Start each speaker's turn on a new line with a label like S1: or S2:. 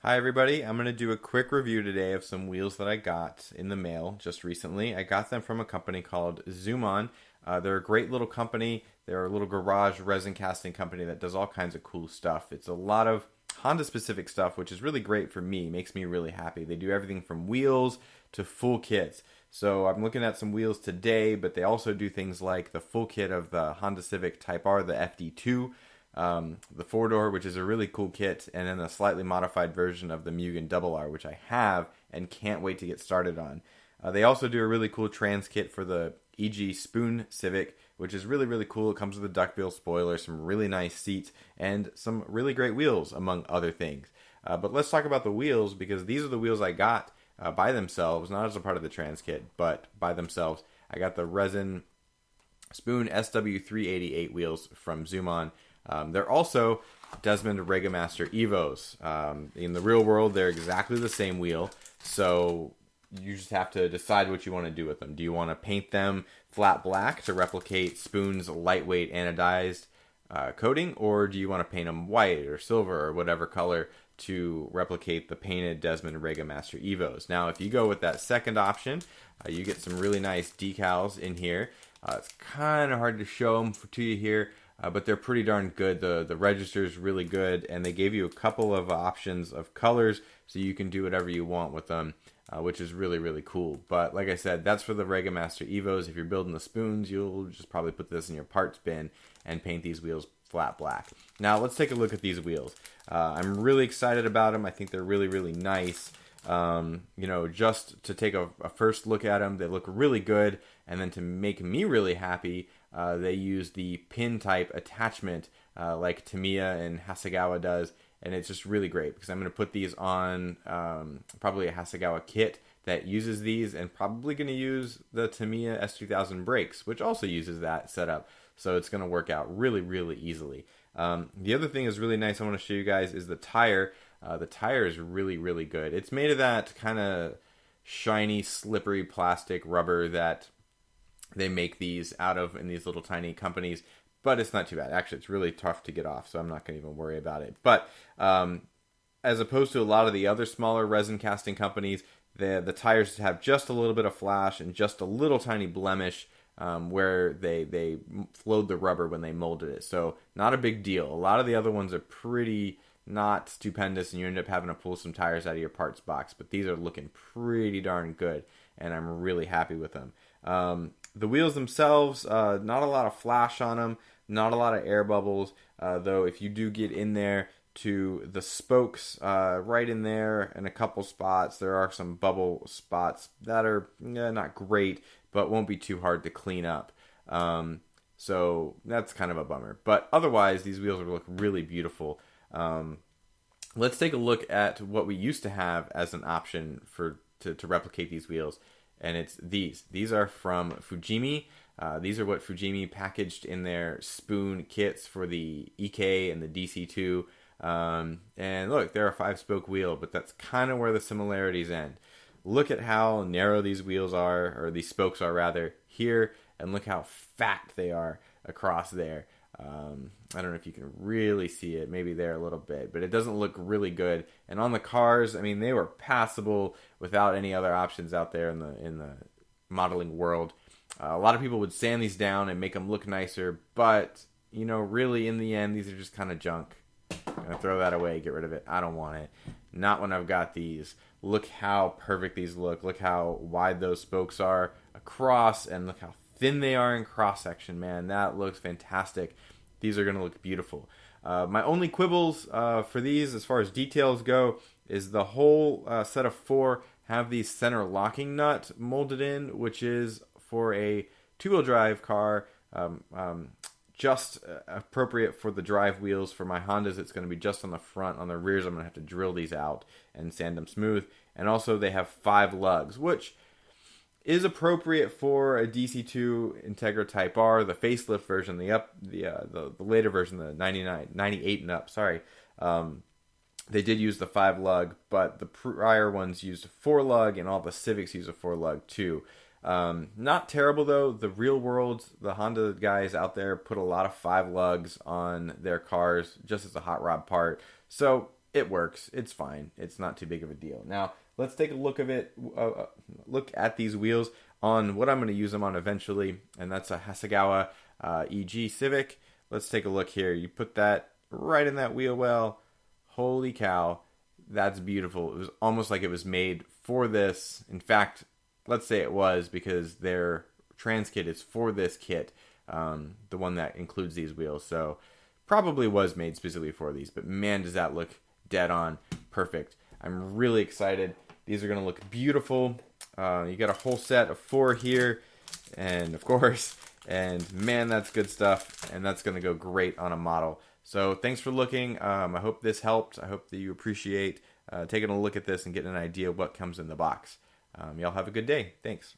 S1: Hi everybody, I'm going to do a quick review today of some wheels that I got in the mail just recently. I got them from a company called Zoomon. They're a great little company. They're a little garage resin casting company that does all kinds of cool stuff. It's a lot of Honda specific stuff, which is really great for me, makes me really happy. They do everything from wheels to full kits. So I'm looking at some wheels today, but they also do things like the full kit of the Honda Civic Type R, the FD2, the four door, which is a really cool kit, and then a slightly modified version of the Mugen Double R, which I have and can't wait to get started on. They also do a really cool trans kit for the EG Spoon Civic, which is really, really cool. It comes with a duckbill spoiler, some really nice seats, and some really great wheels, among other things. But let's talk about the wheels, because these are the wheels I got by themselves, not as a part of the trans kit, but by themselves. I got the resin Spoon SW388 wheels from Zoomon. They're also Desmond Regamaster Evos. In the real world, they're exactly the same wheel, so you just have to decide what you want to do with them. Do you want to paint them flat black to replicate Spoon's lightweight anodized coating, or do you want to paint them white or silver or whatever color to replicate the painted Desmond Regamaster Evos? Now, if you go with that second option, you get some really nice decals in here. It's kind of hard to show them to you here, but they're pretty darn good. The register is really good, and they gave you a couple of options of colors, so you can do whatever you want with them, which is really, really cool. But like I said, that's for the Regamaster Evos. If you're building the Spoons, you'll just probably put this in your parts bin and paint these wheels flat black. Now, let's take a look at these wheels. I'm really excited about them. I think they're really, really nice. Just to take a first look at them, they look really good. And then to make me really happy, they use the pin type attachment like Tamiya and Hasegawa does, and it's just really great because I'm going to put these on probably a Hasegawa kit that uses these, and probably going to use the Tamiya S2000 brakes, which also uses that setup. So it's going to work out really, really easily. The other thing is really nice I want to show you guys is the tire. The tire is really, really good. It's made of that kind of shiny, slippery plastic rubber that they make these out of in these little tiny companies, but it's not too bad. Actually, it's really tough to get off, so I'm not going to even worry about it. But as opposed to a lot of the other smaller resin casting companies, the tires have just a little bit of flash and just a little tiny blemish where they flowed the rubber when they molded it. So not a big deal. A lot of the other ones are pretty not stupendous, and you end up having to pull some tires out of your parts box. But these are looking pretty darn good, and I'm really happy with them. The wheels themselves, not a lot of flash on them, not a lot of air bubbles, though if you do get in there to the spokes, right in there in a couple spots, there are some bubble spots that are not great, but won't be too hard to clean up. So that's kind of a bummer. But otherwise, these wheels look really beautiful. Let's take a look at what we used to have as an option to replicate these wheels. And it's these. These are from Fujimi. These are what Fujimi packaged in their Spoon kits for the EK and the DC2. And look, they're a 5-spoke wheel, but that's kind of where the similarities end. Look at how narrow these wheels are, or these spokes are rather, here, and look how fat they are across there. I don't know if you can really see it, maybe there a little bit, but it doesn't look really good. And on the cars, I mean, they were passable without any other options out there in the modeling world. A lot of people would sand these down and make them look nicer, but really in the end, these are just kind of junk. I'm gonna throw that away, get rid of it. I don't want it. Not when I've got these. Look how perfect these look. Look how wide those spokes are across, and look how thin they are in cross section. Man, that looks fantastic. These are going to look beautiful. My only quibbles for these, as far as details go, is the whole set of 4 have the center locking nut molded in, which is for a 2-wheel drive car, just appropriate for the drive wheels. For my Hondas, it's going to be just on the front. On the rears, I'm going to have to drill these out and sand them smooth. And also, they have 5 lugs, which is appropriate for a DC2 Integra Type R, the facelift version, the later version, the 98 and up. Sorry, they did use the 5 lug, but the prior ones used a 4 lug, and all the Civics use a 4 lug too. Not terrible though. The real world, the Honda guys out there put a lot of 5 lugs on their cars just as a hot rod part. So it works. It's fine. It's not too big of a deal. Now, let's take a look at these wheels on what I'm going to use them on eventually, and that's a Hasegawa EG Civic. Let's take a look here. You put that right in that wheel well. Holy cow, that's beautiful. It was almost like it was made for this. In fact, let's say it was, because their trans kit is for this kit, the one that includes these wheels. So probably was made specifically for these, but man, does that look dead on perfect. I'm really excited. These are going to look beautiful. You got a whole set of 4 here, and of course, and man, that's good stuff, and that's going to go great on a model. So thanks for looking. I hope this helped. I hope that you appreciate taking a look at this and getting an idea of what comes in the box. Y'all have a good day. Thanks.